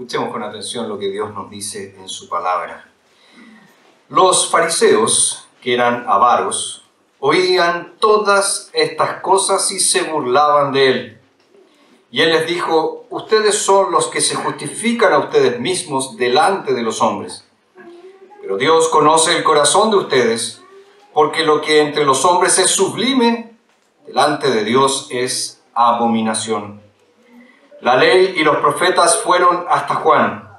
Escuchemos con atención lo que Dios nos dice en su palabra. Los fariseos, que eran avaros, oían todas estas cosas y se burlaban de él. Y él les dijo: ustedes son los que se justifican a ustedes mismos delante de los hombres. Pero Dios conoce el corazón de ustedes, porque lo que entre los hombres es sublime, delante de Dios es abominación. La ley y los profetas fueron hasta Juan.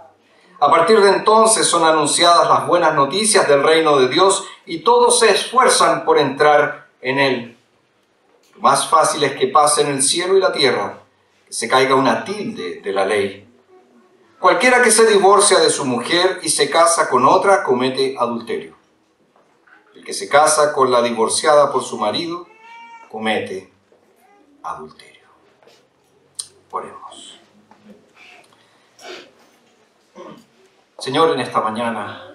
A partir de entonces son anunciadas las buenas noticias del reino de Dios y todos se esfuerzan por entrar en él. Lo más fácil es que pasen el cielo y la tierra, que se caiga una tilde de la ley. Cualquiera que se divorcia de su mujer y se casa con otra comete adulterio. El que se casa con la divorciada por su marido comete adulterio. Oremos. Señor, en esta mañana,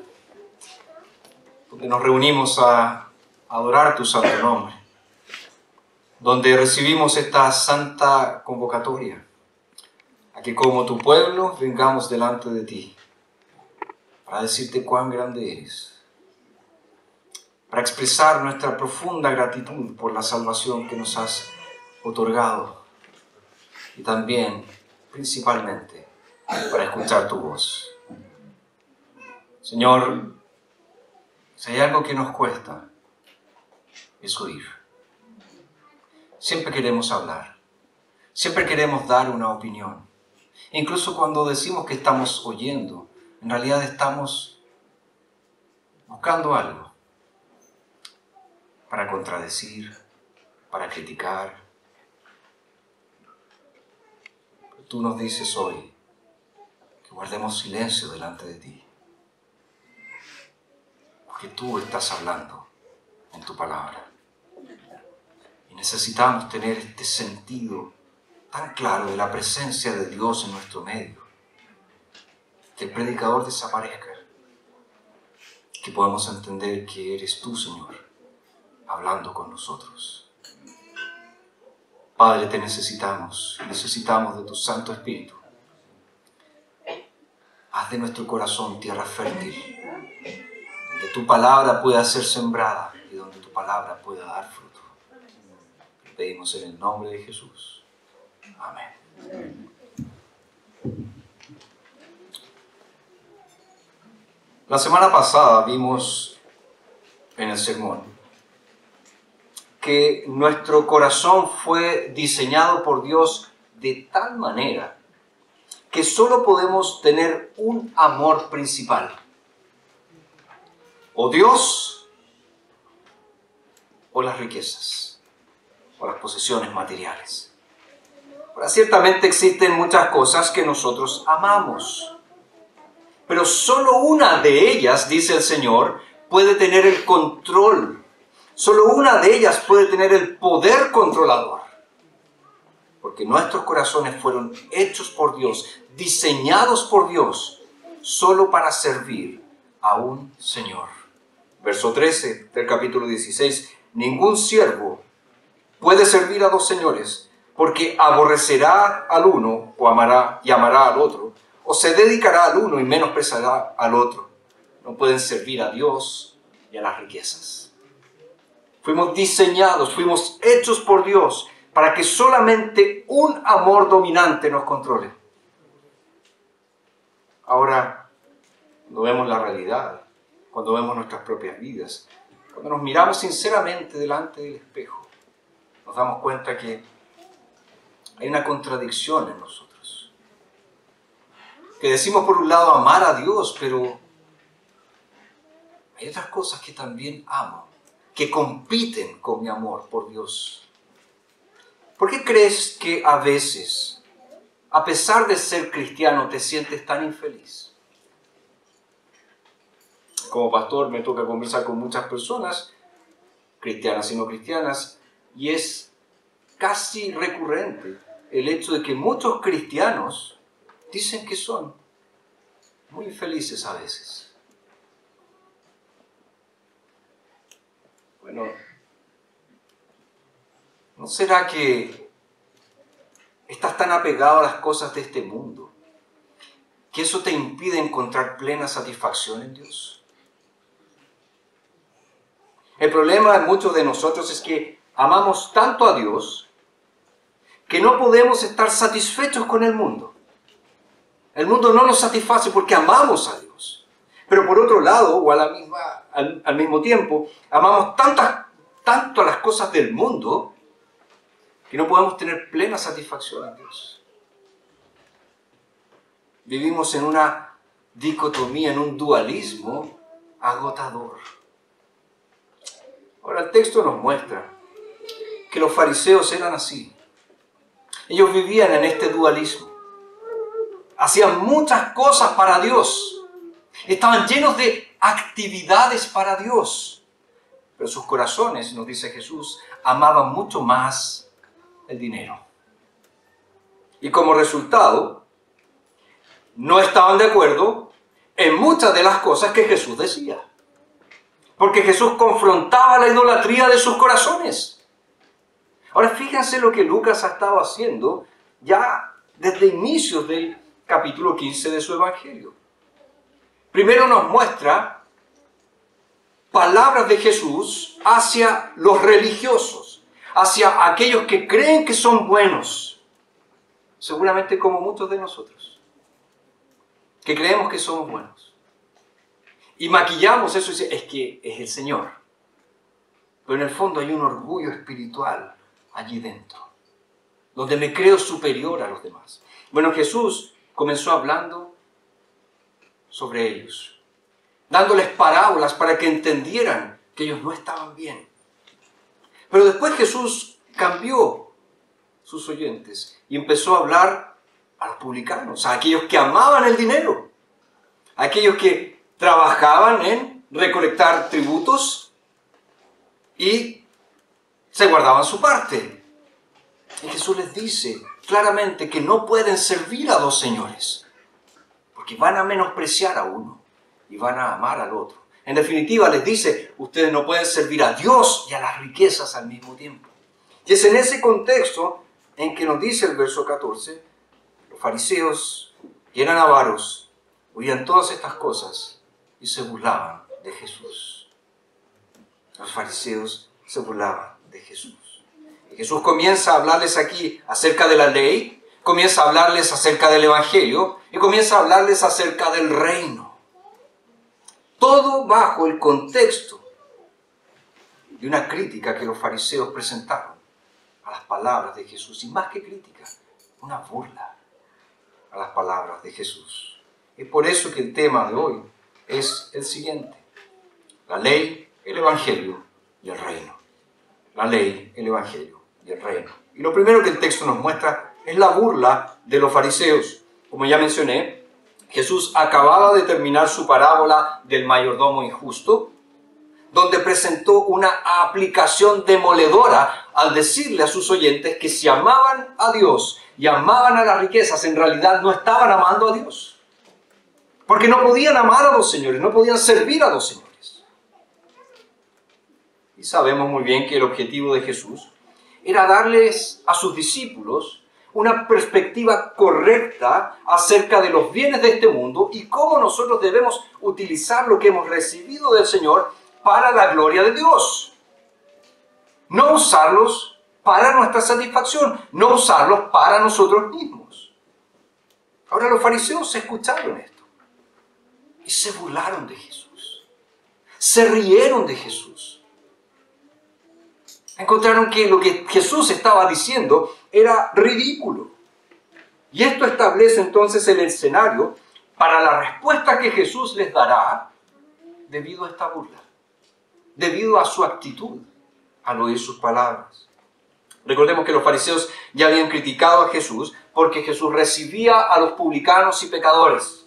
donde nos reunimos a adorar tu santo nombre, donde recibimos esta santa convocatoria, a que como tu pueblo vengamos delante de ti, para decirte cuán grande eres, para expresar nuestra profunda gratitud por la salvación que nos has otorgado, y también, principalmente, para escuchar tu voz. Señor, si hay algo que nos cuesta, es oír. Siempre queremos hablar, siempre queremos dar una opinión. Incluso cuando decimos que estamos oyendo, en realidad estamos buscando algo para contradecir, para criticar. Pero tú nos dices hoy que guardemos silencio delante de ti, porque tú estás hablando en tu palabra. Y necesitamos tener este sentido tan claro de la presencia de Dios en nuestro medio, que el predicador desaparezca, que podamos entender que eres tú, Señor, hablando con nosotros. Padre, te necesitamos de tu Santo Espíritu. Haz de nuestro corazón tierra fértil, donde tu palabra pueda ser sembrada y donde tu palabra pueda dar fruto. Lo pedimos en el nombre de Jesús. Amén. La semana pasada vimos en el sermón que nuestro corazón fue diseñado por Dios de tal manera que solo podemos tener un amor principal: o Dios o las riquezas o las posesiones materiales. Ahora, ciertamente existen muchas cosas que nosotros amamos, pero solo una de ellas, dice el Señor, puede tener el control. Solo una de ellas puede tener el poder controlador. Porque nuestros corazones fueron hechos por Dios, diseñados por Dios, solo para servir a un Señor. Verso 13 del capítulo 16. Ningún siervo puede servir a dos señores, porque aborrecerá al uno y amará al otro, o se dedicará al uno y menospreciará al otro. No pueden servir a Dios y a las riquezas. Fuimos diseñados, fuimos hechos por Dios para que solamente un amor dominante nos controle. Ahora, cuando vemos la realidad, cuando vemos nuestras propias vidas, cuando nos miramos sinceramente delante del espejo, nos damos cuenta que hay una contradicción en nosotros. Que decimos por un lado amar a Dios, pero hay otras cosas que también amo, que compiten con mi amor por Dios. ¿Por qué crees que a veces, a pesar de ser cristiano, te sientes tan infeliz? Como pastor me toca conversar con muchas personas, cristianas y no cristianas, y es casi recurrente el hecho de que muchos cristianos dicen que son muy infelices a veces. Bueno, ¿no será que estás tan apegado a las cosas de este mundo que eso te impide encontrar plena satisfacción en Dios? El problema de muchos de nosotros es que amamos tanto a Dios que no podemos estar satisfechos con el mundo. El mundo no nos satisface porque amamos a Dios. Pero por otro lado, o al mismo tiempo, amamos tanto a las cosas del mundo que no podemos tener plena satisfacción en Dios. Vivimos en una dicotomía, en un dualismo agotador. Ahora el texto nos muestra que los fariseos eran así. Ellos vivían en este dualismo. Hacían muchas cosas para Dios. Estaban llenos de actividades para Dios. Pero sus corazones, nos dice Jesús, amaban mucho más el dinero. Y como resultado, no estaban de acuerdo en muchas de las cosas que Jesús decía. Porque Jesús confrontaba la idolatría de sus corazones. Ahora fíjense lo que Lucas ha estado haciendo ya desde inicios del capítulo 15 de su Evangelio. Primero nos muestra palabras de Jesús hacia los religiosos, hacia aquellos que creen que son buenos, seguramente como muchos de nosotros, que creemos que somos buenos. Y maquillamos eso y decimos, es que es el Señor. Pero en el fondo hay un orgullo espiritual allí dentro, donde me creo superior a los demás. Bueno, Jesús comenzó hablando sobre ellos, dándoles parábolas para que entendieran que ellos no estaban bien. Pero después Jesús cambió sus oyentes y empezó a hablar a los publicanos, a aquellos que amaban el dinero, a aquellos que trabajaban en recolectar tributos y se guardaban su parte. Y Jesús les dice claramente que no pueden servir a dos señores, porque van a menospreciar a uno y van a amar al otro. En definitiva, les dice, ustedes no pueden servir a Dios y a las riquezas al mismo tiempo. Y es en ese contexto en que nos dice el verso 14, los fariseos, que eran avaros, oían todas estas cosas y se burlaban de Jesús. Los fariseos se burlaban de Jesús. Y Jesús comienza a hablarles aquí acerca de la ley, comienza a hablarles acerca del Evangelio y comienza a hablarles acerca del reino. Todo bajo el contexto de una crítica que los fariseos presentaron a las palabras de Jesús. Y más que crítica, una burla a las palabras de Jesús. Es por eso que el tema de hoy es el siguiente: la ley, el Evangelio y el reino. La ley, el Evangelio y el reino. Y lo primero que el texto nos muestra es la burla de los fariseos. Como ya mencioné, Jesús acababa de terminar su parábola del mayordomo injusto, donde presentó una aplicación demoledora al decirle a sus oyentes que si amaban a Dios y amaban a las riquezas, en realidad no estaban amando a Dios. Porque no podían amar a dos señores, no podían servir a dos señores. Y sabemos muy bien que el objetivo de Jesús era darles a sus discípulos una perspectiva correcta acerca de los bienes de este mundo y cómo nosotros debemos utilizar lo que hemos recibido del Señor para la gloria de Dios. No usarlos para nuestra satisfacción, no usarlos para nosotros mismos. Ahora los fariseos escucharon esto y se burlaron de Jesús, se rieron de Jesús. Encontraron que lo que Jesús estaba diciendo era ridículo. Y esto establece entonces el escenario para la respuesta que Jesús les dará debido a esta burla, debido a su actitud al oír sus palabras. Recordemos que los fariseos ya habían criticado a Jesús porque Jesús recibía a los publicanos y pecadores.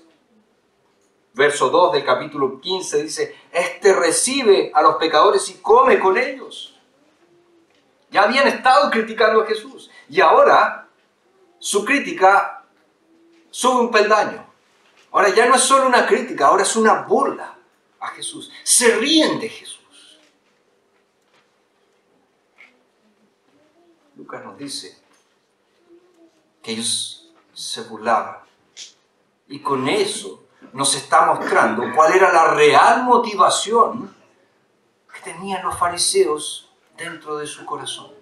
Verso 2 del capítulo 15 dice, este recibe a los pecadores y come con ellos. Ya habían estado criticando a Jesús y ahora su crítica sube un peldaño. Ahora ya no es solo una crítica, ahora es una burla a Jesús. Se ríen de Jesús. Lucas nos dice que ellos se burlaban Y con eso nos está mostrando cuál era la real motivación que tenían los fariseos dentro de su corazón.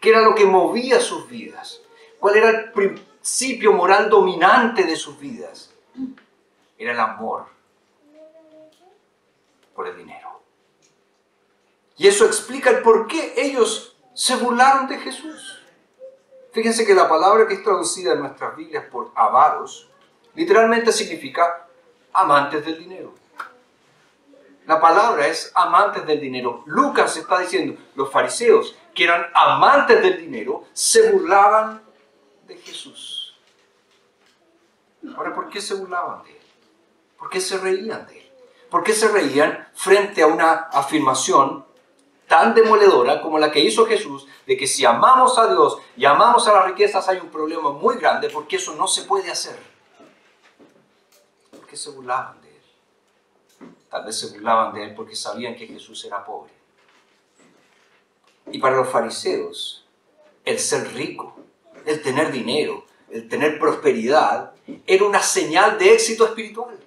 ¿Qué era lo que movía sus vidas? ¿Cuál era el principio moral dominante de sus vidas? Era el amor por el dinero. Y eso explica el por qué ellos se burlaron de Jesús. Fíjense que la palabra que es traducida en nuestras Biblias por avaros, literalmente significa amantes del dinero. La palabra es amantes del dinero. Lucas está diciendo, los fariseos, que eran amantes del dinero, se burlaban de Jesús. Ahora, ¿por qué se burlaban de él? ¿Por qué se reían de él? ¿Por qué se reían frente a una afirmación tan demoledora como la que hizo Jesús, de que si amamos a Dios y amamos a las riquezas hay un problema muy grande, porque eso no se puede hacer? ¿Por qué se burlaban de él? Tal vez se burlaban de él porque sabían que Jesús era pobre. Y para los fariseos, el ser rico, el tener dinero, el tener prosperidad, era una señal de éxito espiritual.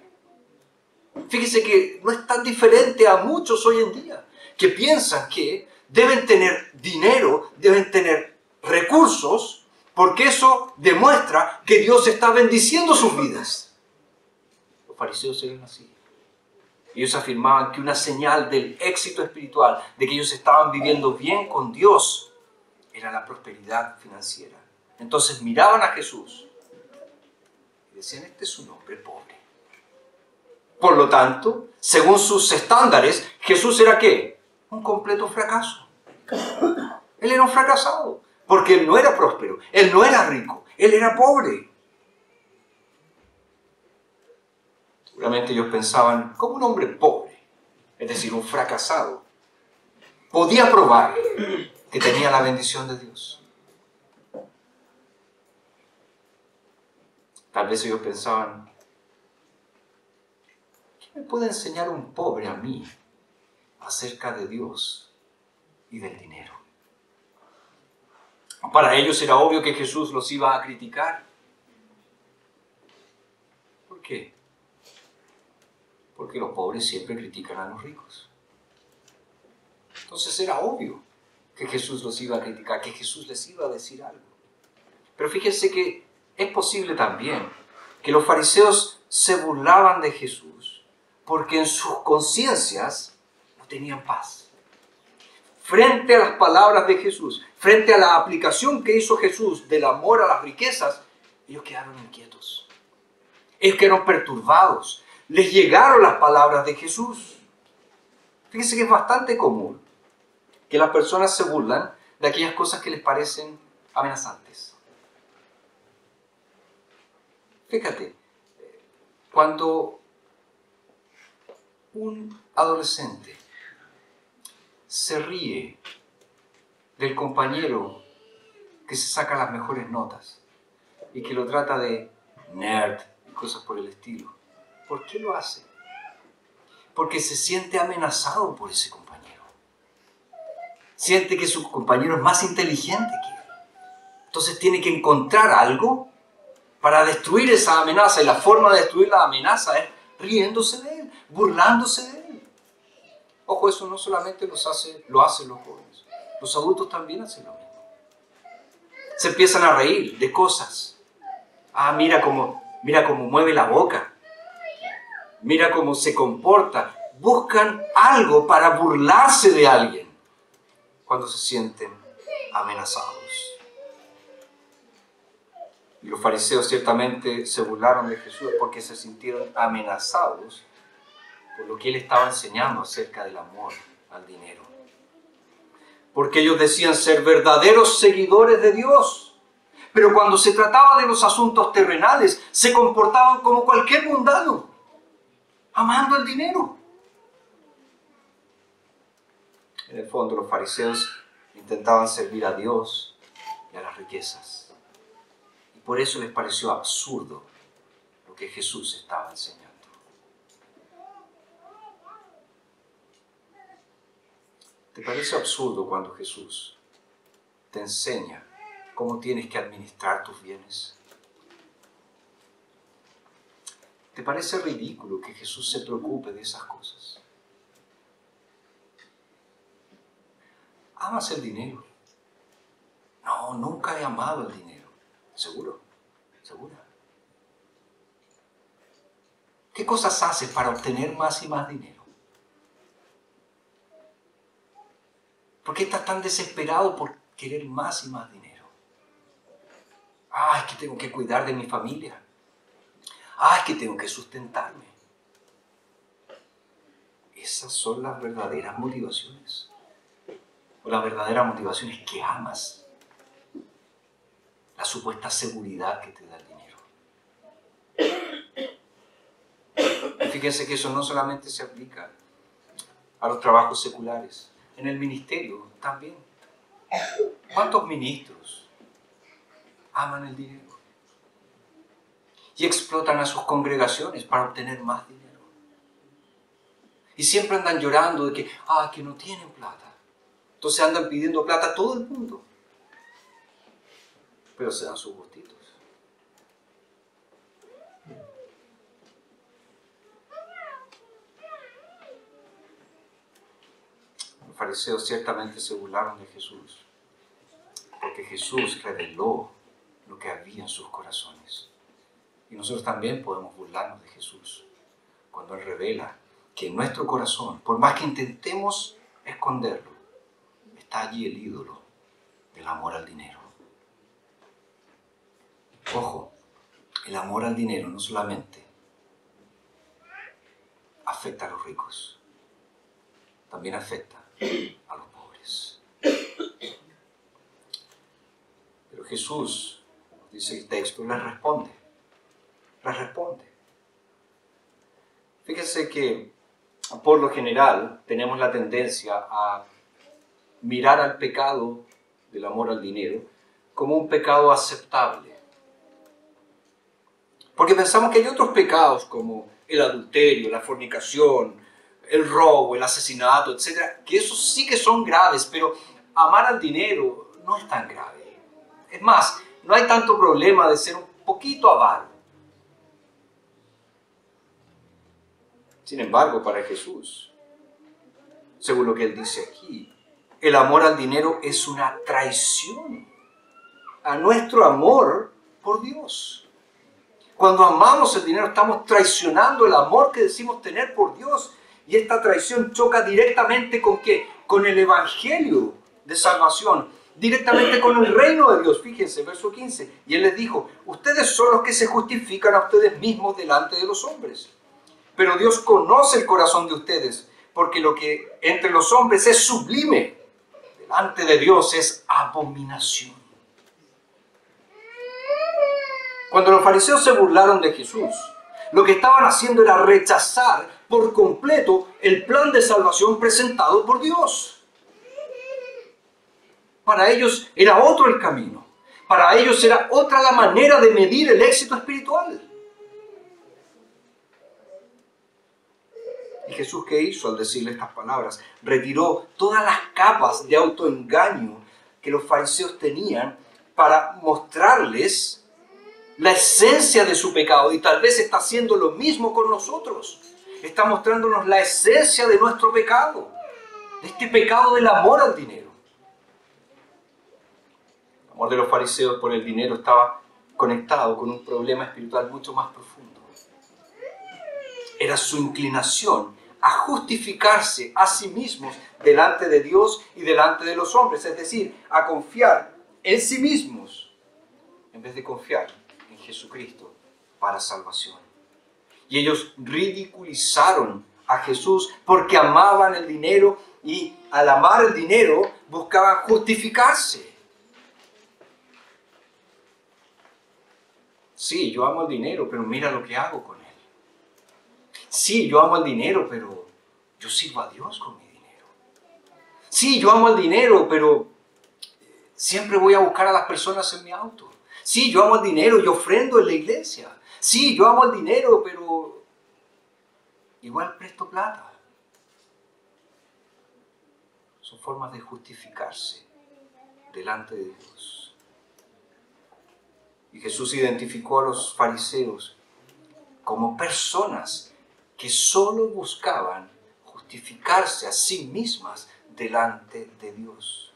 Fíjese que no es tan diferente a muchos hoy en día, que piensan que deben tener dinero, deben tener recursos, porque eso demuestra que Dios está bendiciendo sus vidas. Los fariseos eran así. Ellos afirmaban que una señal del éxito espiritual, de que ellos estaban viviendo bien con Dios, era la prosperidad financiera. Entonces miraban a Jesús y decían, este es un hombre pobre. Por lo tanto, según sus estándares, Jesús era ¿qué? Un completo fracaso. Él era un fracasado, porque él no era próspero, él no era rico, él era pobre. Seguramente ellos pensaban, ¿cómo un hombre pobre, es decir, un fracasado, podía probar que tenía la bendición de Dios? Tal vez ellos pensaban, ¿qué me puede enseñar un pobre a mí acerca de Dios y del dinero? Para ellos era obvio que Jesús los iba a criticar. ¿Por qué? Porque los pobres siempre critican a los ricos. Entonces era obvio que Jesús los iba a criticar, que Jesús les iba a decir algo. Pero fíjense que es posible también que los fariseos se burlaban de Jesús porque en sus conciencias no tenían paz. Frente a las palabras de Jesús, frente a la aplicación que hizo Jesús del amor a las riquezas, ellos quedaron inquietos. Ellos quedaron perturbados. Les llegaron las palabras de Jesús. Fíjense que es bastante común que las personas se burlan de aquellas cosas que les parecen amenazantes. Fíjate, cuando un adolescente se ríe del compañero que se saca las mejores notas y que lo trata de nerd y cosas por el estilo, ¿por qué lo hace? Porque se siente amenazado por ese compañero. Siente que su compañero es más inteligente que él. Entonces tiene que encontrar algo para destruir esa amenaza. Y la forma de destruir la amenaza es riéndose de él, burlándose de él. Ojo, eso no solamente lo hacen los jóvenes. Los adultos también hacen lo mismo. Se empiezan a reír de cosas. Ah, mira cómo mueve la boca. Mira cómo se comporta. Buscan algo para burlarse de alguien cuando se sienten amenazados. Y los fariseos ciertamente se burlaron de Jesús porque se sintieron amenazados por lo que él estaba enseñando acerca del amor al dinero. Porque ellos decían ser verdaderos seguidores de Dios, pero cuando se trataba de los asuntos terrenales, se comportaban como cualquier mundano, amando el dinero. En el fondo, los fariseos intentaban servir a Dios y a las riquezas. Y por eso les pareció absurdo lo que Jesús estaba enseñando. ¿Te parece absurdo cuando Jesús te enseña cómo tienes que administrar tus bienes? ¿Te parece ridículo que Jesús se preocupe de esas cosas? ¿Amas el dinero? No, nunca he amado el dinero. ¿Seguro? ¿Segura? ¿Qué cosas haces para obtener más y más dinero? ¿Por qué estás tan desesperado por querer más y más dinero? Es que tengo que cuidar de mi familia. Es que tengo que sustentarme. Esas son las verdaderas motivaciones. O la verdadera motivación es que amas la supuesta seguridad que te da el dinero. Y fíjense que eso no solamente se aplica a los trabajos seculares, en el ministerio también. ¿Cuántos ministros aman el dinero? Y explotan a sus congregaciones para obtener más dinero. Y siempre andan llorando de que no tienen plata. Entonces andan pidiendo plata a todo el mundo. Pero se dan sus gustitos. Los fariseos ciertamente se burlaron de Jesús, porque Jesús reveló lo que había en sus corazones. Y nosotros también podemos burlarnos de Jesús cuando Él revela que en nuestro corazón, por más que intentemos esconderlo, está allí el ídolo del amor al dinero. Ojo, el amor al dinero no solamente afecta a los ricos, también afecta a los pobres. Pero Jesús, dice el texto, les responde. Fíjense que por lo general tenemos la tendencia a mirar al pecado del amor al dinero como un pecado aceptable. Porque pensamos que hay otros pecados como el adulterio, la fornicación, el robo, el asesinato, etc., que esos sí que son graves, pero amar al dinero no es tan grave. Es más, no hay tanto problema de ser un poquito avaro. Sin embargo, para Jesús, según lo que Él dice aquí, el amor al dinero es una traición a nuestro amor por Dios. Cuando amamos el dinero estamos traicionando el amor que decimos tener por Dios. Y esta traición choca directamente ¿con qué? Con el evangelio de salvación, directamente con el reino de Dios. Fíjense, verso 15. Y Él les dijo, ustedes son los que se justifican a ustedes mismos delante de los hombres. Pero Dios conoce el corazón de ustedes, porque lo que entre los hombres es sublime, delante de Dios es abominación. Cuando los fariseos se burlaron de Jesús, lo que estaban haciendo era rechazar por completo el plan de salvación presentado por Dios. Para ellos era otro el camino. Para ellos era otra la manera de medir el éxito espiritual. ¿Y Jesús qué hizo al decirle estas palabras? Retiró todas las capas de autoengaño que los fariseos tenían para mostrarles la esencia de su pecado. Y tal vez está haciendo lo mismo con nosotros. Está mostrándonos la esencia de nuestro pecado. De este pecado del amor al dinero. El amor de los fariseos por el dinero estaba conectado con un problema espiritual mucho más profundo. Era su inclinación a justificarse a sí mismos delante de Dios y delante de los hombres, es decir, a confiar en sí mismos en vez de confiar en Jesucristo para salvación. Y ellos ridiculizaron a Jesús porque amaban el dinero y al amar el dinero buscaban justificarse. Sí, yo amo el dinero, pero mira lo que hago con él. Sí, yo amo el dinero, pero yo sirvo a Dios con mi dinero. Sí, yo amo el dinero, pero siempre voy a buscar a las personas en mi auto. Sí, yo amo el dinero y ofrendo en la iglesia. Sí, yo amo el dinero, pero igual presto plata. Son formas de justificarse delante de Dios. Y Jesús identificó a los fariseos como personas que solo buscaban justificarse a sí mismas delante de Dios.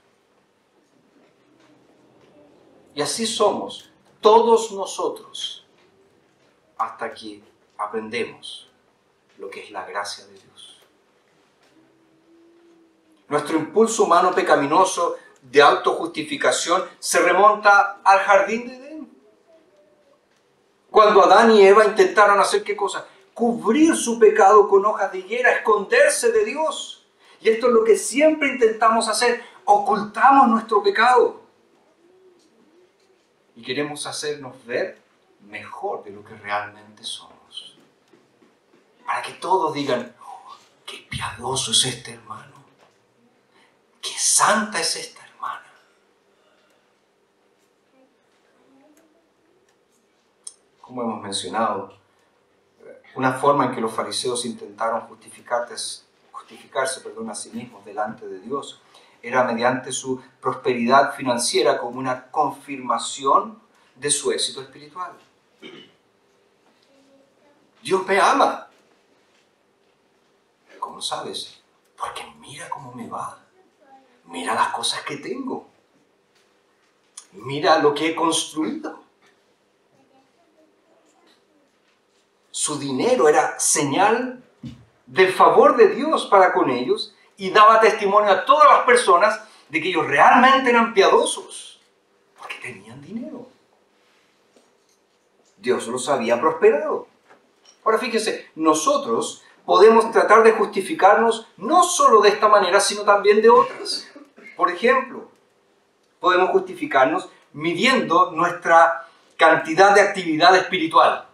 Y así somos todos nosotros hasta que aprendemos lo que es la gracia de Dios. Nuestro impulso humano pecaminoso de autojustificación se remonta al jardín de Edén. Cuando Adán y Eva intentaron hacer ¿qué cosa? Cubrir su pecado con hojas de higuera, esconderse de Dios. Y esto es lo que siempre intentamos hacer, ocultamos nuestro pecado. Y queremos hacernos ver mejor de lo que realmente somos. Para que todos digan, oh, qué piadoso es este hermano, qué santa es esta hermana. Como hemos mencionado, una forma en que los fariseos intentaron justificarse a sí mismos delante de Dios era mediante su prosperidad financiera como una confirmación de su éxito espiritual. Dios me ama. ¿Cómo sabes? Porque mira cómo me va. Mira las cosas que tengo. Mira lo que he construido. Su dinero era señal del favor de Dios para con ellos y daba testimonio a todas las personas de que ellos realmente eran piadosos, porque tenían dinero. Dios los había prosperado. Ahora fíjense, nosotros podemos tratar de justificarnos no solo de esta manera, sino también de otras. Por ejemplo, podemos justificarnos midiendo nuestra cantidad de actividad espiritual,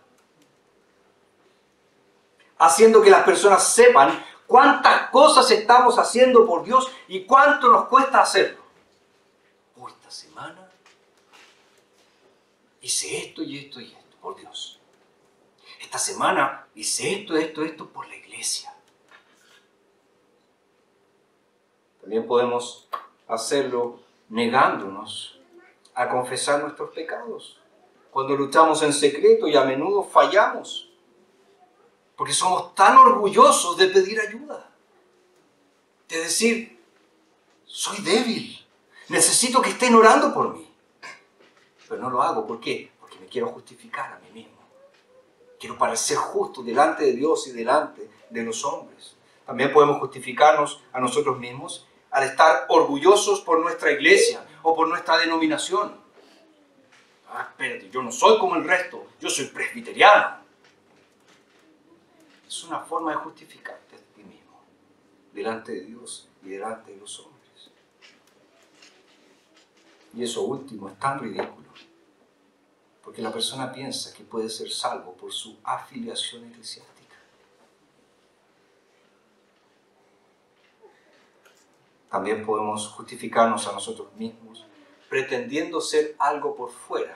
haciendo que las personas sepan cuántas cosas estamos haciendo por Dios y cuánto nos cuesta hacerlo. Oh, esta semana hice esto y esto y esto por Dios. Esta semana hice esto por la iglesia. También podemos hacerlo negándonos a confesar nuestros pecados. Cuando luchamos en secreto y a menudo fallamos, porque somos tan orgullosos de pedir ayuda, de decir, soy débil, necesito que estén orando por mí. Pero no lo hago, ¿por qué? Porque me quiero justificar a mí mismo. Quiero parecer justo delante de Dios y delante de los hombres. También podemos justificarnos a nosotros mismos al estar orgullosos por nuestra iglesia o por nuestra denominación. Ah, espérate, yo no soy como el resto, yo soy presbiteriano. Es una forma de justificarte a ti mismo, delante de Dios y delante de los hombres. Y eso último es tan ridículo, porque la persona piensa que puede ser salvo por su afiliación eclesiástica. También podemos justificarnos a nosotros mismos pretendiendo ser algo por fuera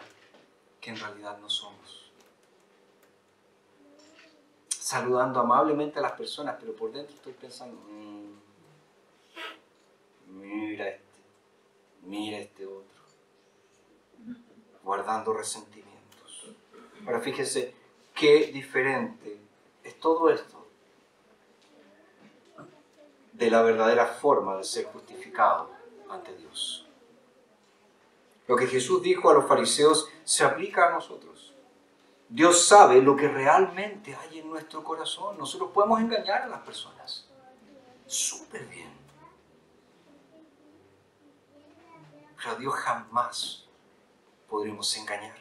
que en realidad no somos. Saludando amablemente a las personas, pero por dentro estoy pensando, mira este otro, guardando resentimientos. Ahora fíjense qué diferente es todo esto de la verdadera forma de ser justificado ante Dios. Lo que Jesús dijo a los fariseos se aplica a nosotros. Dios sabe lo que realmente hay en nuestro corazón. Nosotros podemos engañar a las personas. Súper bien. Pero a Dios jamás podremos engañar.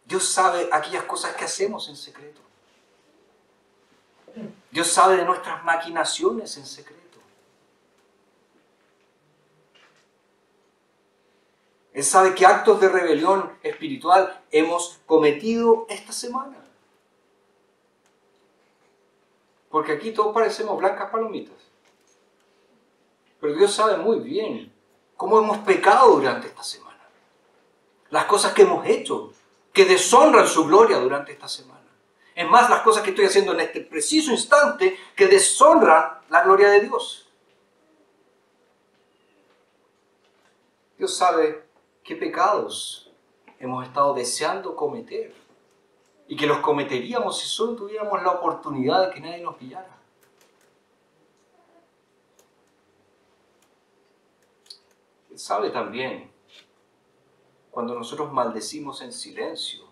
Dios sabe aquellas cosas que hacemos en secreto. Dios sabe de nuestras maquinaciones en secreto. Él sabe qué actos de rebelión espiritual hemos cometido esta semana. Porque aquí todos parecemos blancas palomitas. Pero Dios sabe muy bien cómo hemos pecado durante esta semana. Las cosas que hemos hecho, que deshonran su gloria durante esta semana. Es más, las cosas que estoy haciendo en este preciso instante que deshonran la gloria de Dios. Dios sabe qué pecados hemos estado deseando cometer y que los cometeríamos si solo tuviéramos la oportunidad de que nadie nos pillara. Él sabe también cuando nosotros maldecimos en silencio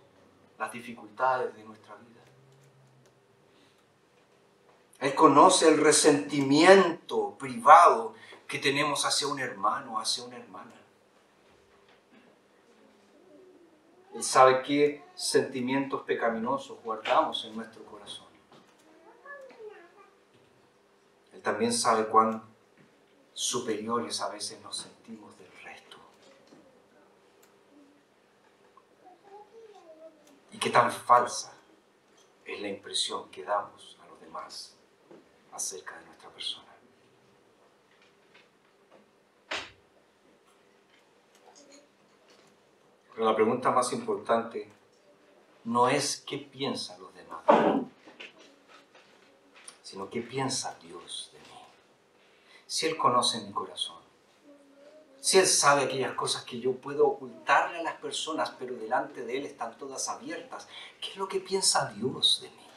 las dificultades de nuestra vida. Él conoce el resentimiento privado que tenemos hacia un hermano, hacia una hermana. Él sabe qué sentimientos pecaminosos guardamos en nuestro corazón. Él también sabe cuán superiores a veces nos sentimos del resto. Y qué tan falsa es la impresión que damos a los demás acerca de nuestra persona. Pero la pregunta más importante no es qué piensan los demás, sino qué piensa Dios de mí. Si Él conoce mi corazón, si Él sabe aquellas cosas que yo puedo ocultarle a las personas, pero delante de Él están todas abiertas, ¿qué es lo que piensa Dios de mí?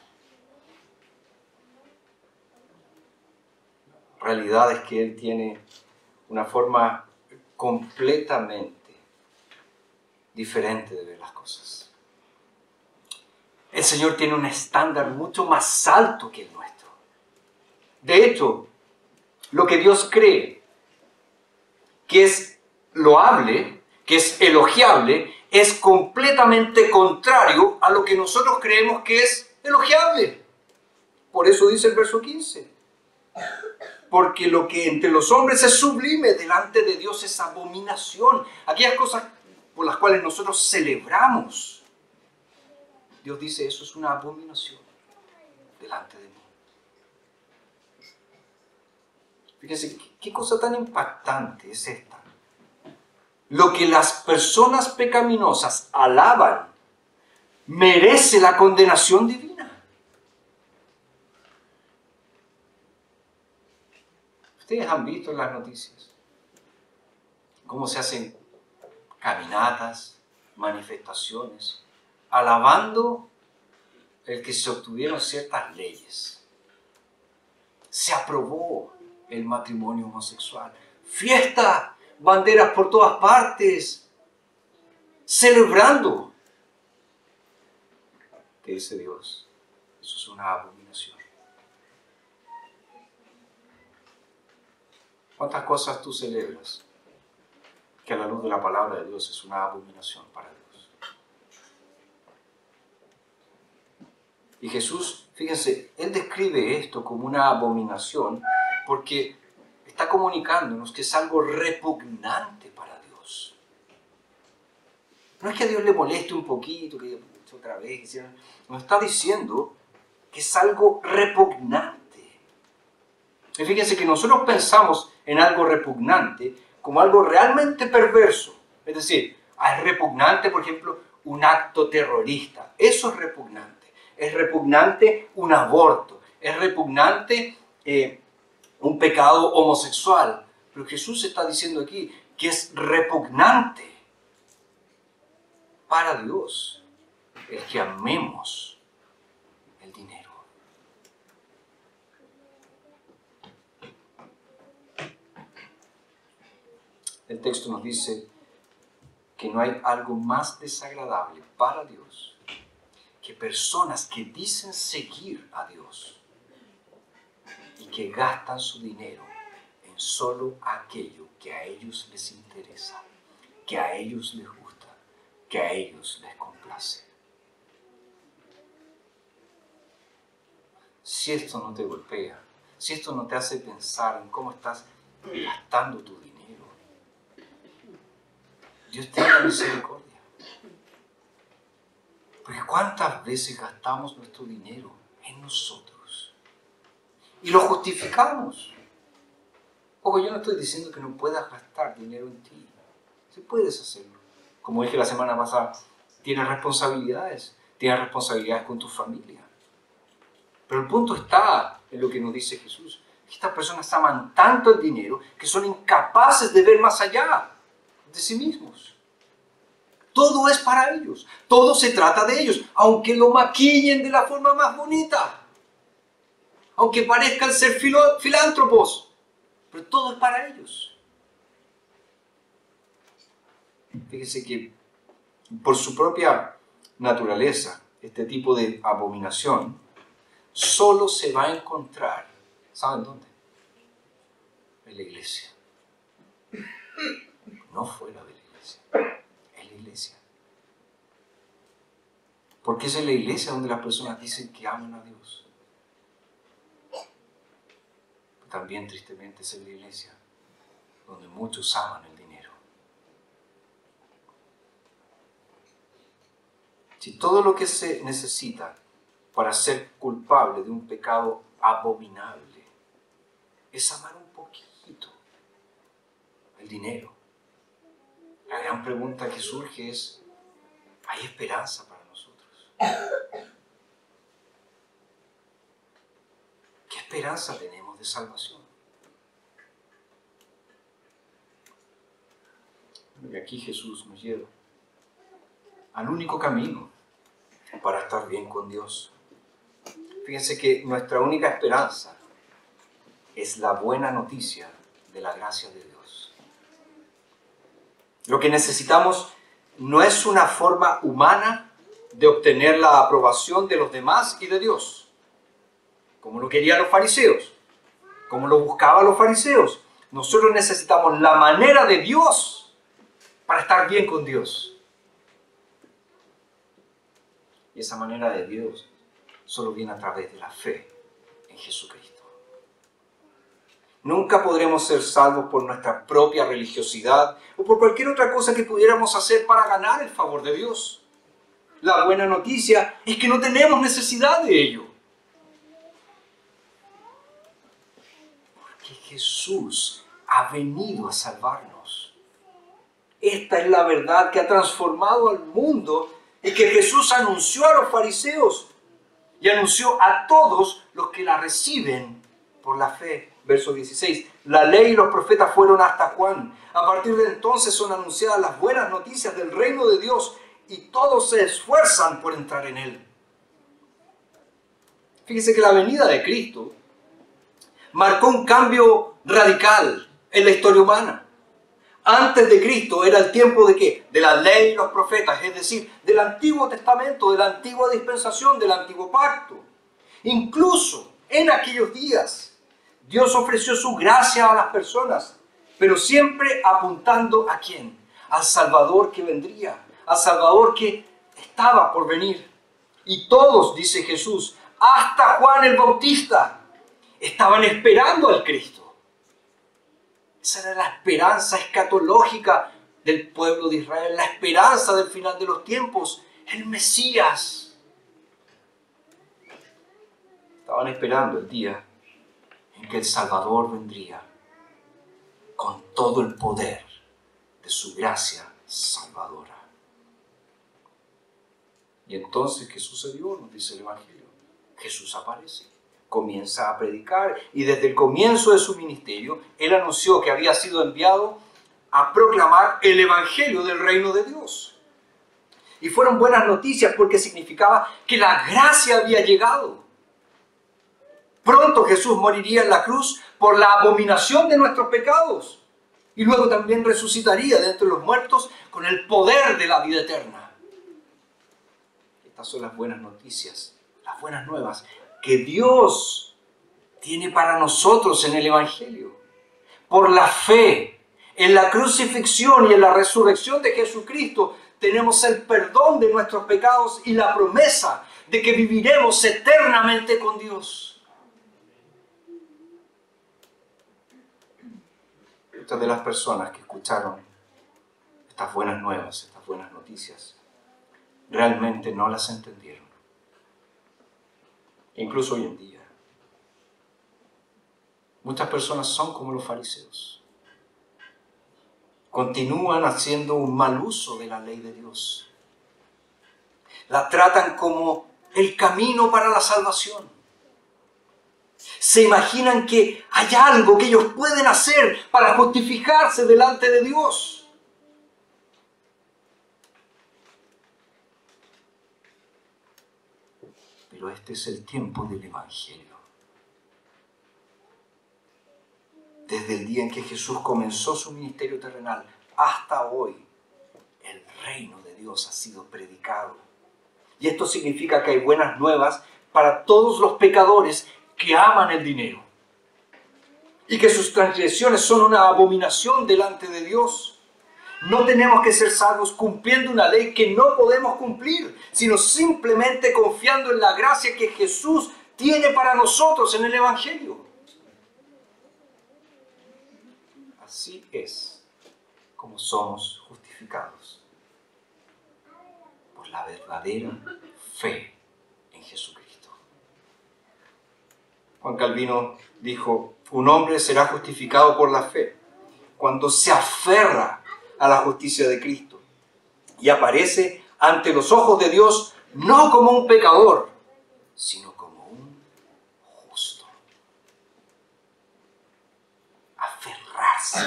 La realidad es que Él tiene una forma completamente diferente de ver las cosas. El Señor tiene un estándar mucho más alto que el nuestro. De hecho, lo que Dios cree que es loable, que es elogiable, es completamente contrario a lo que nosotros creemos que es elogiable. Por eso dice el verso 15. Porque lo que entre los hombres es sublime, delante de Dios es abominación. Aquellas cosas por las cuales nosotros celebramos, Dios dice, eso es una abominación delante de mí. Fíjense, qué cosa tan impactante es esta. Lo que las personas pecaminosas alaban merece la condenación divina. Ustedes han visto en las noticias cómo se hacen caminatas, manifestaciones, alabando el que se obtuvieron ciertas leyes. Se aprobó el matrimonio homosexual. Fiesta, banderas por todas partes, celebrando. ¿Qué dice Dios? Eso es una abominación. ¿Cuántas cosas tú celebras que a la luz de la palabra de Dios es una abominación para Dios? Y Jesús, fíjense, Él describe esto como una abominación porque está comunicándonos que es algo repugnante para Dios. No es que a Dios le moleste un poquito, que otra vez, nos está diciendo que es algo repugnante. Y fíjense que nosotros pensamos en algo repugnante como algo realmente perverso. Es decir, es repugnante, por ejemplo, un acto terrorista. Eso es repugnante. Es repugnante un aborto. Es repugnante un pecado homosexual. Pero Jesús está diciendo aquí que es repugnante para Dios el que amemos el dinero. El texto nos dice que no hay algo más desagradable para Dios que personas que dicen seguir a Dios y que gastan su dinero en solo aquello que a ellos les interesa, que a ellos les gusta, que a ellos les complace. Si esto no te golpea, si esto no te hace pensar en cómo estás gastando tu dinero, Dios tenga misericordia. Porque ¿cuántas veces gastamos nuestro dinero en nosotros? Y lo justificamos. Ojo, yo no estoy diciendo que no puedas gastar dinero en ti. Sí puedes hacerlo. Como dije la semana pasada, tienes responsabilidades con tu familia. Pero el punto está en lo que nos dice Jesús. Estas personas aman tanto el dinero que son incapaces de ver más allá de sí mismos. Todo es para ellos. Todo se trata de ellos. Aunque lo maquillen de la forma más bonita. Aunque parezcan ser filántropos. Pero todo es para ellos. Fíjese que por su propia naturaleza, este tipo de abominación solo se va a encontrar, ¿saben dónde? En la iglesia. No fuera de la iglesia, en la iglesia. Porque es en la iglesia donde las personas dicen que aman a Dios. También tristemente es en la iglesia donde muchos aman el dinero. Si todo lo que se necesita para ser culpable de un pecado abominable es amar un poquito el dinero, la gran pregunta que surge es, ¿hay esperanza para nosotros? ¿Qué esperanza tenemos de salvación? Y aquí Jesús nos lleva al único camino para estar bien con Dios. Fíjense que nuestra única esperanza es la buena noticia de la gracia de Dios. Lo que necesitamos no es una forma humana de obtener la aprobación de los demás y de Dios, como lo querían los fariseos, como lo buscaban los fariseos. Nosotros necesitamos la manera de Dios para estar bien con Dios. Y esa manera de Dios solo viene a través de la fe en Jesucristo. Nunca podremos ser salvos por nuestra propia religiosidad o por cualquier otra cosa que pudiéramos hacer para ganar el favor de Dios. La buena noticia es que no tenemos necesidad de ello. Porque Jesús ha venido a salvarnos. Esta es la verdad que ha transformado al mundo y que Jesús anunció a los fariseos y anunció a todos los que la reciben por la fe. Verso 16. La ley y los profetas fueron hasta Juan. A partir de entonces son anunciadas las buenas noticias del reino de Dios y todos se esfuerzan por entrar en él. Fíjese que la venida de Cristo marcó un cambio radical en la historia humana. Antes de Cristo era el tiempo de ¿qué? De la ley y los profetas, es decir, del Antiguo Testamento, de la antigua dispensación, del Antiguo Pacto. Incluso en aquellos días, Dios ofreció su gracia a las personas, pero siempre apuntando ¿a quién? Al Salvador que vendría, al Salvador que estaba por venir. Y todos, dice Jesús, hasta Juan el Bautista, estaban esperando al Cristo. Esa era la esperanza escatológica del pueblo de Israel, la esperanza del final de los tiempos, el Mesías. Estaban esperando el día en que el Salvador vendría con todo el poder de su gracia salvadora. Y entonces, ¿qué sucedió? Nos dice el Evangelio. Jesús aparece. Comienza a predicar y desde el comienzo de su ministerio, él anunció que había sido enviado a proclamar el evangelio del reino de Dios. Y fueron buenas noticias porque significaba que la gracia había llegado. Pronto Jesús moriría en la cruz por la abominación de nuestros pecados y luego también resucitaría de entre los muertos con el poder de la vida eterna. Estas son las buenas noticias, las buenas nuevas que Dios tiene para nosotros en el Evangelio. Por la fe en la crucifixión y en la resurrección de Jesucristo tenemos el perdón de nuestros pecados y la promesa de que viviremos eternamente con Dios. Muchas de las personas que escucharon estas buenas nuevas, estas buenas noticias, realmente no las entendieron. Incluso hoy en día, muchas personas son como los fariseos. Continúan haciendo un mal uso de la ley de Dios. La tratan como el camino para la salvación. Se imaginan que hay algo que ellos pueden hacer para justificarse delante de Dios. Pero este es el tiempo del Evangelio. Desde el día en que Jesús comenzó su ministerio terrenal hasta hoy, el reino de Dios ha sido predicado. Y esto significa que hay buenas nuevas para todos los pecadores que aman el dinero y que sus transgresiones son una abominación delante de Dios. No tenemos que ser salvos cumpliendo una ley que no podemos cumplir, sino simplemente confiando en la gracia que Jesús tiene para nosotros en el Evangelio. Así es como somos justificados, por la verdadera fe en Jesucristo. Juan Calvino dijo: un hombre será justificado por la fe cuando se aferra a la justicia de Cristo y aparece ante los ojos de Dios no como un pecador, sino como un justo. Aferrarse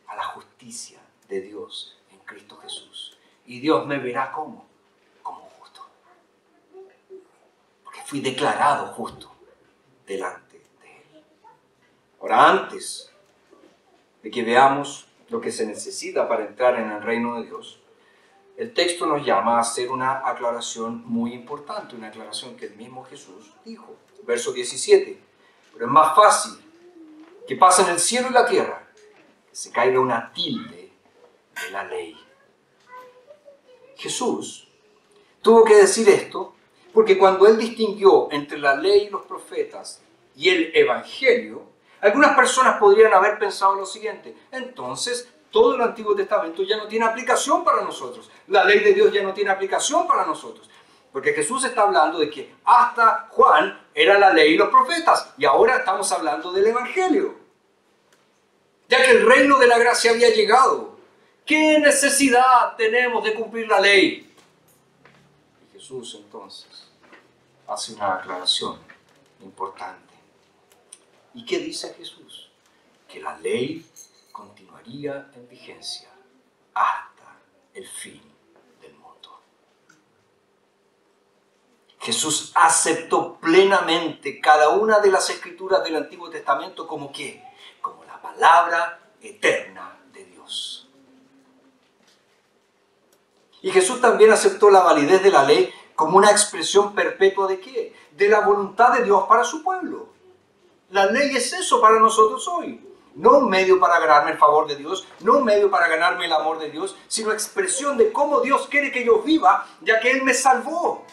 a la justicia de Dios en Cristo Jesús. Y Dios me verá como justo. Porque fui declarado justo delante de Él. Ahora, antes de que veamos lo que se necesita para entrar en el reino de Dios, el texto nos llama a hacer una aclaración muy importante, una aclaración que el mismo Jesús dijo. Verso 17. Pero es más fácil que pasen el cielo y la tierra que se caiga una tilde de la ley. Jesús tuvo que decir esto porque cuando Él distinguió entre la ley y los profetas y el Evangelio, algunas personas podrían haber pensado lo siguiente: entonces todo el Antiguo Testamento ya no tiene aplicación para nosotros. La ley de Dios ya no tiene aplicación para nosotros. Porque Jesús está hablando de que hasta Juan era la ley y los profetas. Y ahora estamos hablando del Evangelio. Ya que el reino de la gracia había llegado, ¿qué necesidad tenemos de cumplir la ley? Y Jesús entonces hace una aclaración importante. ¿Y qué dice Jesús? Que la ley continuaría en vigencia hasta el fin del mundo. Jesús aceptó plenamente cada una de las escrituras del Antiguo Testamento como ¿qué? Como la palabra eterna de Dios. Y Jesús también aceptó la validez de la ley como una expresión perpetua ¿de qué? De la voluntad de Dios para su pueblo. La ley es eso para nosotros hoy. No un medio para ganarme el favor de Dios, no un medio para ganarme el amor de Dios, sino expresión de cómo Dios quiere que yo viva, ya que Él me salvó.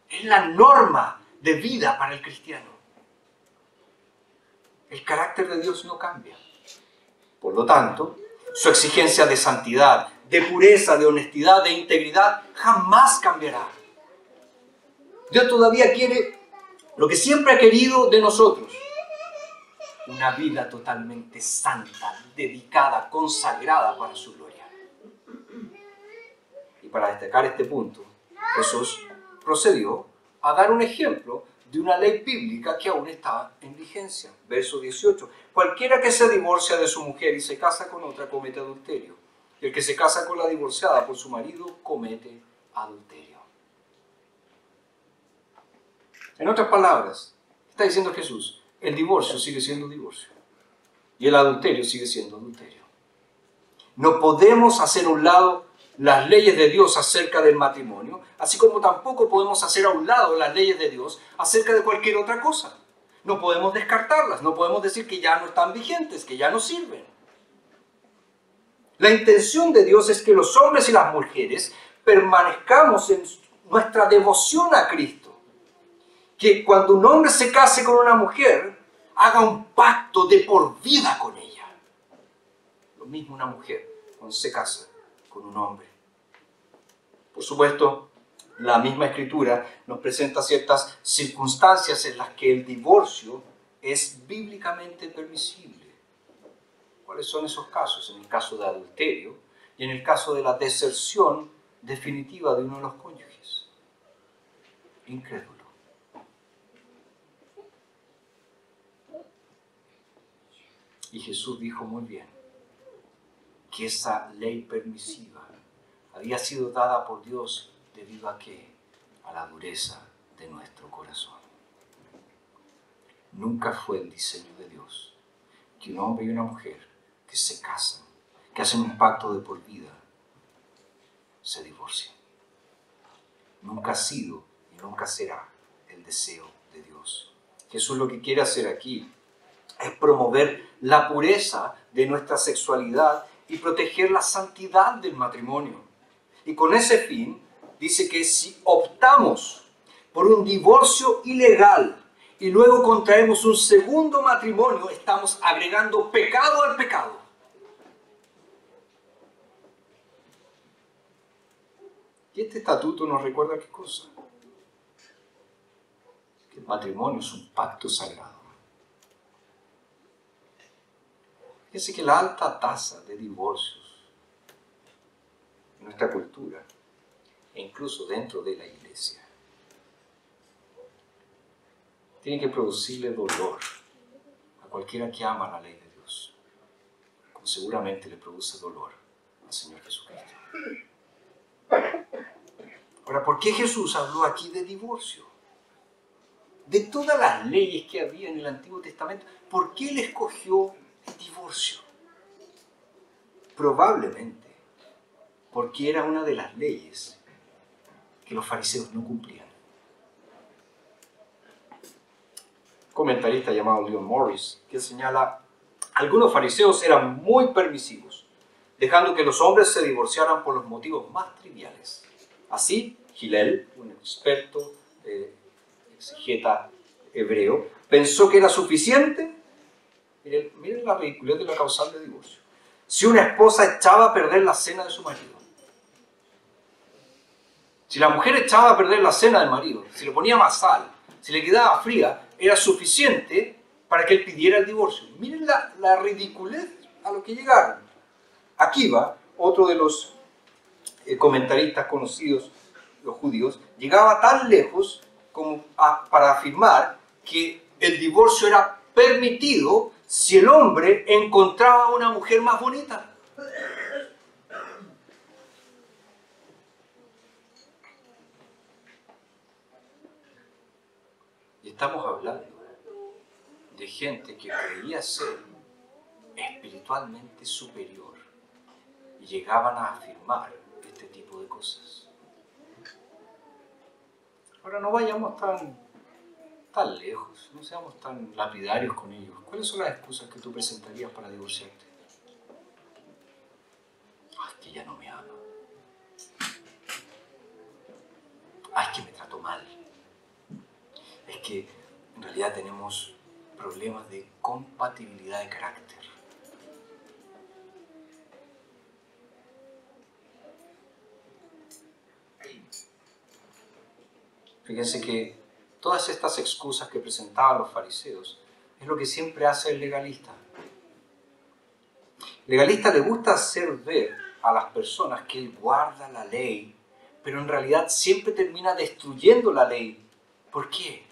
Es la norma de vida para el cristiano. El carácter de Dios no cambia. Por lo tanto, su exigencia de santidad, de pureza, de honestidad, de integridad, jamás cambiará. Dios todavía quiere lo que siempre ha querido de nosotros: una vida totalmente santa, dedicada, consagrada para su gloria. Y para destacar este punto, Jesús procedió a dar un ejemplo de una ley bíblica que aún está en vigencia. Verso 18. Cualquiera que se divorcia de su mujer y se casa con otra comete adulterio. Y el que se casa con la divorciada por su marido comete adulterio. En otras palabras, está diciendo Jesús: el divorcio sigue siendo divorcio y el adulterio sigue siendo adulterio. No podemos hacer a un lado las leyes de Dios acerca del matrimonio, así como tampoco podemos hacer a un lado las leyes de Dios acerca de cualquier otra cosa. No podemos descartarlas, no podemos decir que ya no están vigentes, que ya no sirven. La intención de Dios es que los hombres y las mujeres permanezcamos en nuestra devoción a Cristo. Que cuando un hombre se case con una mujer, haga un pacto de por vida con ella. Lo mismo una mujer cuando se casa con un hombre. Por supuesto, la misma Escritura nos presenta ciertas circunstancias en las que el divorcio es bíblicamente permisible. ¿Cuáles son esos casos? En el caso de adulterio y en el caso de la deserción definitiva de uno de los cónyuges. Incrédulo. Y Jesús dijo muy bien que esa ley permisiva había sido dada por Dios debido a que a la dureza de nuestro corazón. Nunca fue el diseño de Dios que un hombre y una mujer que se casan, que hacen un pacto de por vida, se divorcien. Nunca ha sido y nunca será el deseo de Dios. Jesús lo que quiere hacer aquí es promover la pureza de nuestra sexualidad y proteger la santidad del matrimonio. Y con ese fin, dice que si optamos por un divorcio ilegal y luego contraemos un segundo matrimonio, estamos agregando pecado al pecado. Y este estatuto nos recuerda qué cosa: que el matrimonio es un pacto sagrado. Fíjense que la alta tasa de divorcios en nuestra cultura, e incluso dentro de la iglesia, tiene que producirle dolor a cualquiera que ama la ley de Dios, como seguramente le produce dolor al Señor Jesucristo. Ahora, ¿por qué Jesús habló aquí de divorcio? De todas las leyes que había en el Antiguo Testamento, ¿por qué Él escogió el divorcio? Probablemente porque era una de las leyes que los fariseos no cumplían. Un comentarista llamado Leon Morris, que señala: algunos fariseos eran muy permisivos, dejando que los hombres se divorciaran por los motivos más triviales. Así, Hillel, un experto exegeta hebreo, pensó que era suficiente. Miren la ridiculez de la causal de divorcio. Si una esposa echaba a perder la cena de su marido, si la mujer echaba a perder la cena del marido, si le ponía más sal, si le quedaba fría, era suficiente para que él pidiera el divorcio. Miren la ridiculez a lo que llegaron. Akiva, otro de los comentaristas conocidos, los judíos, llegaba tan lejos como para afirmar que el divorcio era permitido si el hombre encontraba a una mujer más bonita. Y estamos hablando de gente que creía ser espiritualmente superior y llegaban a afirmar este tipo de cosas. Ahora, no vayamos tan lejos, no seamos tan lapidarios con ellos. ¿Cuáles son las excusas que tú presentarías para divorciarte? Es que ella no me ama. Es que me trató mal. Es que en realidad tenemos problemas de compatibilidad de carácter. Fíjense que todas estas excusas que presentaban los fariseos es lo que siempre hace el legalista. El legalista le gusta hacer ver a las personas que él guarda la ley, pero en realidad siempre termina destruyendo la ley. ¿Por qué?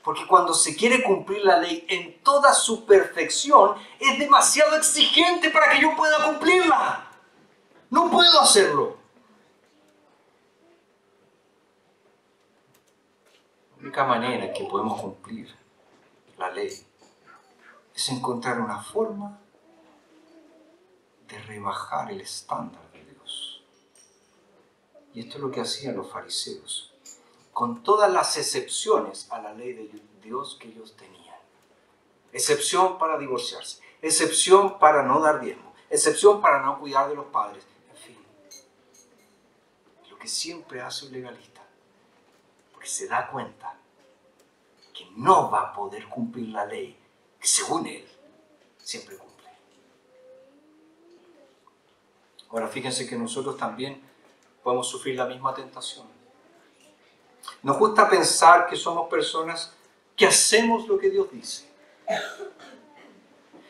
Porque cuando se quiere cumplir la ley en toda su perfección, es demasiado exigente para que yo pueda cumplirla. No puedo hacerlo. La única manera en que podemos cumplir la ley es encontrar una forma de rebajar el estándar de Dios. Y esto es lo que hacían los fariseos, con todas las excepciones a la ley de Dios que ellos tenían. Excepción para divorciarse, excepción para no dar diezmo, excepción para no cuidar de los padres, en fin. Lo que siempre hace un legalista, porque se da cuenta que no va a poder cumplir la ley que según él siempre cumple. Ahora fíjense que nosotros también podemos sufrir la misma tentación. Nos gusta pensar que somos personas que hacemos lo que Dios dice.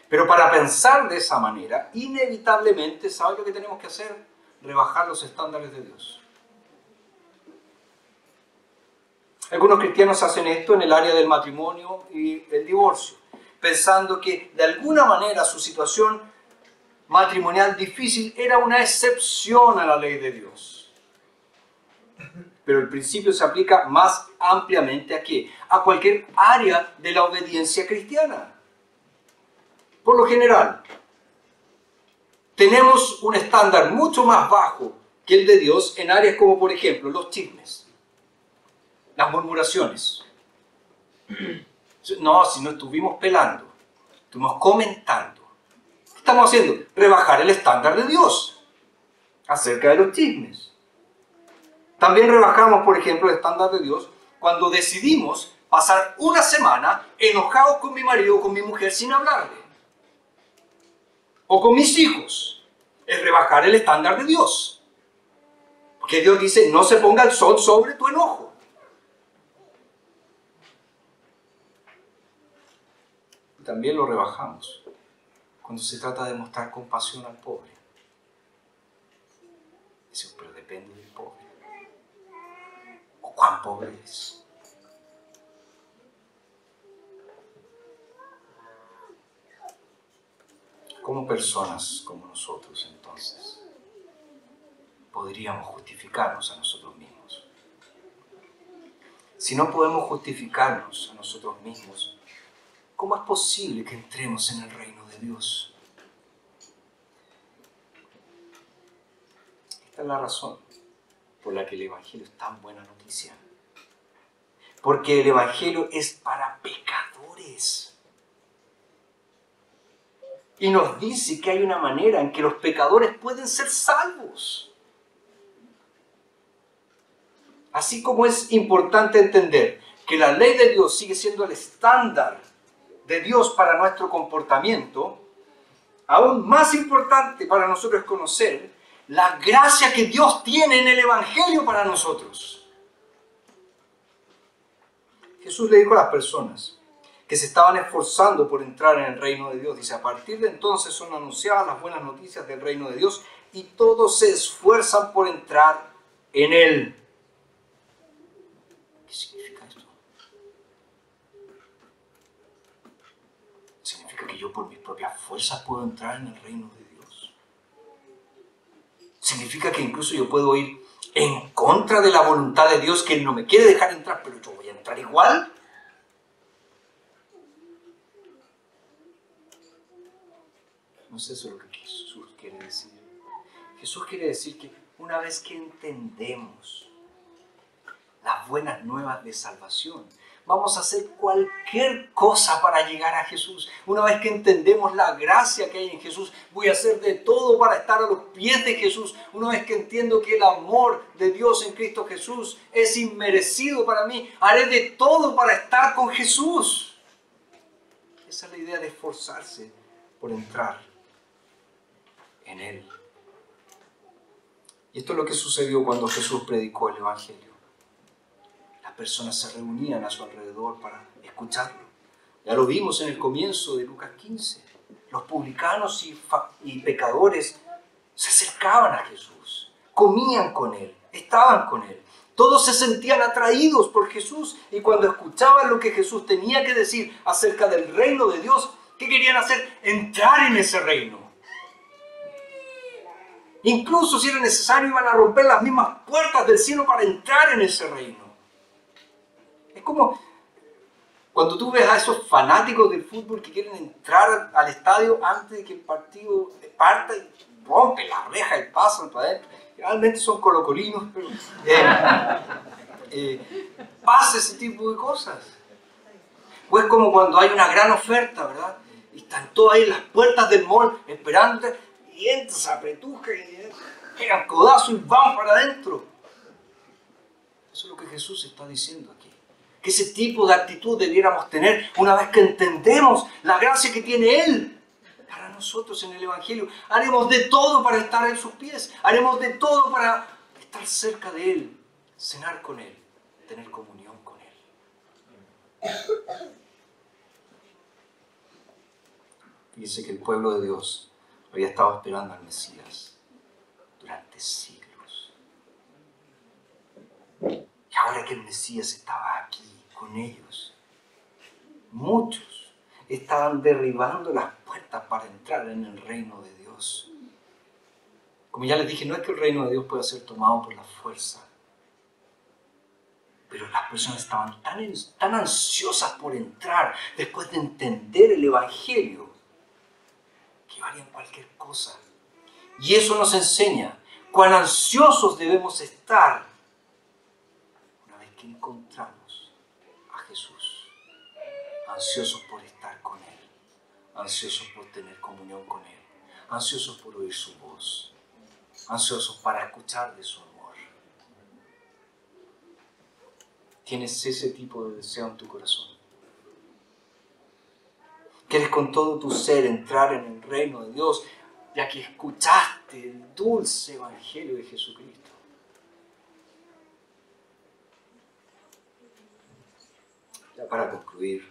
Pero para pensar de esa manera, inevitablemente, ¿sabes lo que tenemos que hacer? Rebajar los estándares de Dios. Algunos cristianos hacen esto en el área del matrimonio y el divorcio, pensando que de alguna manera su situación matrimonial difícil era una excepción a la ley de Dios. pero el principio se aplica más ampliamente ¿a qué? A cualquier área de la obediencia cristiana. Por lo general, tenemos un estándar mucho más bajo que el de Dios en áreas como, por ejemplo, los chismes, las murmuraciones. No, si no estuvimos pelando, estuvimos comentando. ¿Qué estamos haciendo? Rebajar el estándar de Dios acerca de los chismes. También rebajamos, por ejemplo, el estándar de Dios cuando decidimos pasar una semana enojados con mi marido o con mi mujer sin hablarle. O con mis hijos. Es rebajar el estándar de Dios. Porque Dios dice, no se ponga el sol sobre tu enojo. También lo rebajamos cuando se trata de mostrar compasión al pobre. Dice, pero depende del pobre. ¿O cuán pobre es? ¿Cómo personas como nosotros, entonces, podríamos justificarnos a nosotros mismos? Si no podemos justificarnos a nosotros mismos, ¿cómo es posible que entremos en el reino de Dios? Esta es la razón por la que el Evangelio es tan buena noticia. Porque el Evangelio es para pecadores. Y nos dice que hay una manera en que los pecadores pueden ser salvos. Así como es importante entender que la ley de Dios sigue siendo el estándar de Dios para nuestro comportamiento, aún más importante para nosotros es conocer la gracia que Dios tiene en el Evangelio para nosotros. Jesús le dijo a las personas que se estaban esforzando por entrar en el reino de Dios. Dice, a partir de entonces son anunciadas las buenas noticias del reino de Dios y todos se esfuerzan por entrar en él. ¿Qué significa esto? ¿Significa que yo por mis propias fuerzas puedo entrar en el reino de Dios? ¿Significa que incluso yo puedo ir en contra de la voluntad de Dios, que Él no me quiere dejar entrar, pero yo voy a entrar igual? No es eso lo que Jesús quiere decir. Jesús quiere decir que una vez que entendemos las buenas nuevas de salvación, vamos a hacer cualquier cosa para llegar a Jesús. Una vez que entendemos la gracia que hay en Jesús, voy a hacer de todo para estar a los pies de Jesús. Una vez que entiendo que el amor de Dios en Cristo Jesús es inmerecido para mí, haré de todo para estar con Jesús. Esa es la idea de esforzarse por entrar en Él. Y esto es lo que sucedió cuando Jesús predicó el Evangelio. Las personas se reunían a su alrededor para escucharlo. Ya lo vimos en el comienzo de Lucas 15. Los publicanos y pecadores se acercaban a Jesús, comían con Él, estaban con Él. Todos se sentían atraídos por Jesús y cuando escuchaban lo que Jesús tenía que decir acerca del reino de Dios, ¿qué querían hacer? Entrar en ese reino. Incluso si era necesario, iban a romper las mismas puertas del cielo para entrar en ese reino. Es como cuando tú ves a esos fanáticos del fútbol que quieren entrar al estadio antes de que el partido parta y rompen la reja y pasan para adentro. Realmente son colocolinos, pero pasa ese tipo de cosas. O es como cuando hay una gran oferta, ¿verdad? Y están todos ahí en las puertas del mall esperando y entras, apretujas y pegan codazo y van para adentro. Eso es lo que Jesús está diciendo aquí. Que ese tipo de actitud debiéramos tener una vez que entendemos la gracia que tiene Él para nosotros en el Evangelio. Haremos de todo para estar en sus pies. Haremos de todo para estar cerca de Él, cenar con Él, tener comunión con Él. Dice que el pueblo de Dios había estado esperando al Mesías durante siglos. Y ahora que el Mesías estaba aquí con ellos, muchos estaban derribando las puertas para entrar en el reino de Dios. Como ya les dije, no es que el reino de Dios pueda ser tomado por la fuerza, Pero las personas estaban tan ansiosas por entrar después de entender el Evangelio que harían cualquier cosa. Y eso nos enseña cuán ansiosos debemos estar una vez que encontramos a Jesús. Ansiosos por estar con Él, ansiosos por tener comunión con Él, ansiosos por oír su voz, ansiosos para escuchar de su amor. ¿Tienes ese tipo de deseo en tu corazón? ¿Quieres con todo tu ser entrar en el reino de Dios, ya que escuchaste el dulce evangelio de Jesucristo? Ya para concluir,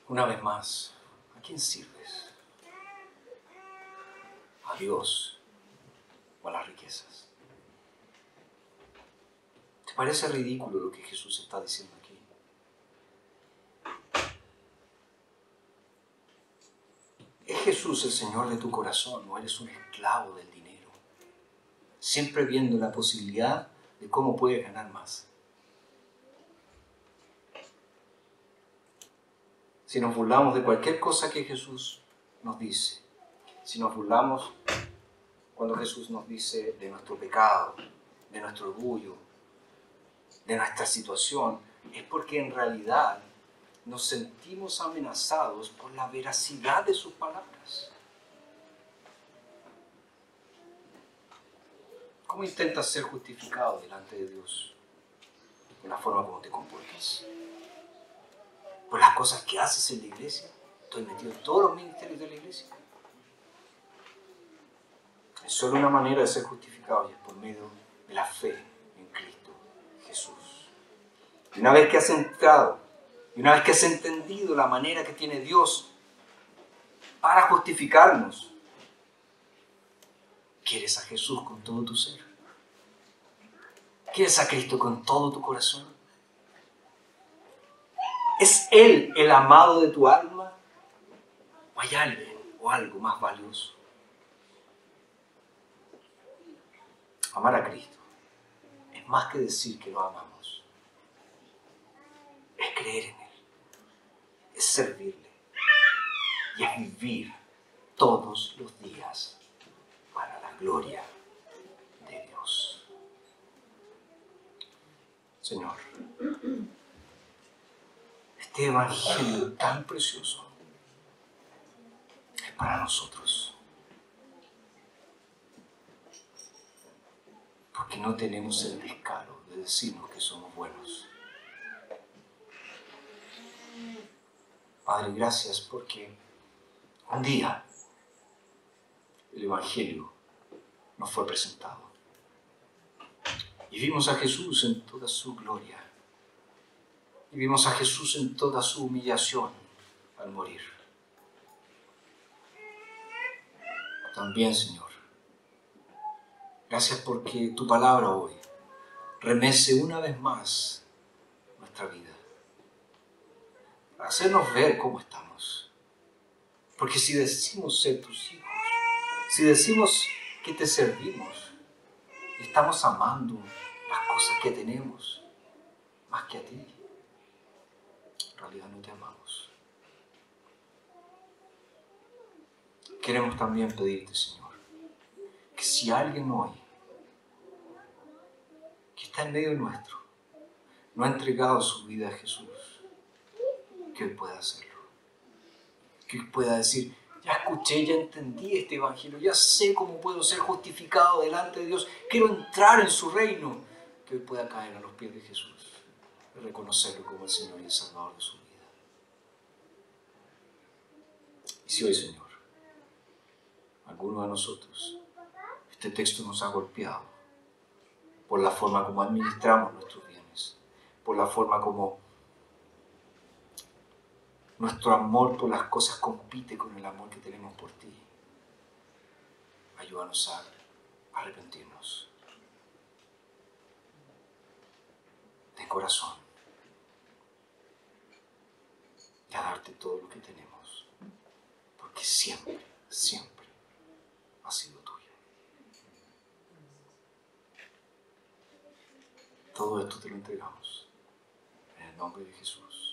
una vez más, ¿a quién sirves? ¿A Dios o a las riquezas? ¿Te parece ridículo lo que Jesús está diciendo aquí? ¿Es Jesús el Señor de tu corazón o eres un esclavo del dinero? Siempre viendo la posibilidad de cómo puedes ganar más. Si nos burlamos de cualquier cosa que Jesús nos dice, si nos burlamos cuando Jesús nos dice de nuestro pecado, de nuestro orgullo, de nuestra situación, es porque en realidad nos sentimos amenazados por la veracidad de sus palabras. ¿Cómo intentas ser justificado delante de Dios? Por la forma como te comportas. Por las cosas que haces en la iglesia. Estoy metido en todos los ministerios de la iglesia. Es solo una manera de ser justificado y es por medio de la fe en Cristo Jesús. Y una vez que has entrado, y una vez que has entendido la manera que tiene Dios para justificarnos, ¿quieres a Jesús con todo tu ser? ¿Quieres a Cristo con todo tu corazón? ¿Es Él el amado de tu alma? ¿O hay alguien o algo más valioso? Amar a Cristo es más que decir que lo amamos. Es creer en Él, es servirle y es vivir todos los días para la gloria de Dios. Señor, este evangelio tan precioso es para nosotros. Porque no tenemos el descaro de decirnos que somos buenos. Padre, gracias porque un día el evangelio nos fue presentado. Y vimos a Jesús en toda su gloria. Y vimos a Jesús en toda su humillación al morir. También, Señor, gracias porque tu palabra hoy remece una vez más nuestra vida. Para hacernos ver cómo estamos. Porque si decimos ser tus hijos, si decimos que te servimos, estamos amando las cosas que tenemos más que a ti. En realidad no te amamos. Queremos también pedirte, Señor, que si alguien hoy, que está en medio nuestro, no ha entregado su vida a Jesús, que Él pueda hacerlo. Que Él pueda decir, ya escuché, ya entendí este evangelio, ya sé cómo puedo ser justificado delante de Dios, quiero entrar en su reino. Que Él pueda caer a los pies de Jesús y reconocerlo como el Señor y el Salvador de su vida. Y si hoy, Señor, alguno de nosotros, este texto nos ha golpeado por la forma como administramos nuestros bienes, por la forma como nuestro amor por las cosas compite con el amor que tenemos por ti. Ayúdanos a arrepentirnos de corazón y a darte todo lo que tenemos, porque siempre, siempre ha sido tuyo. todo esto te lo entregamos. En el nombre de Jesús.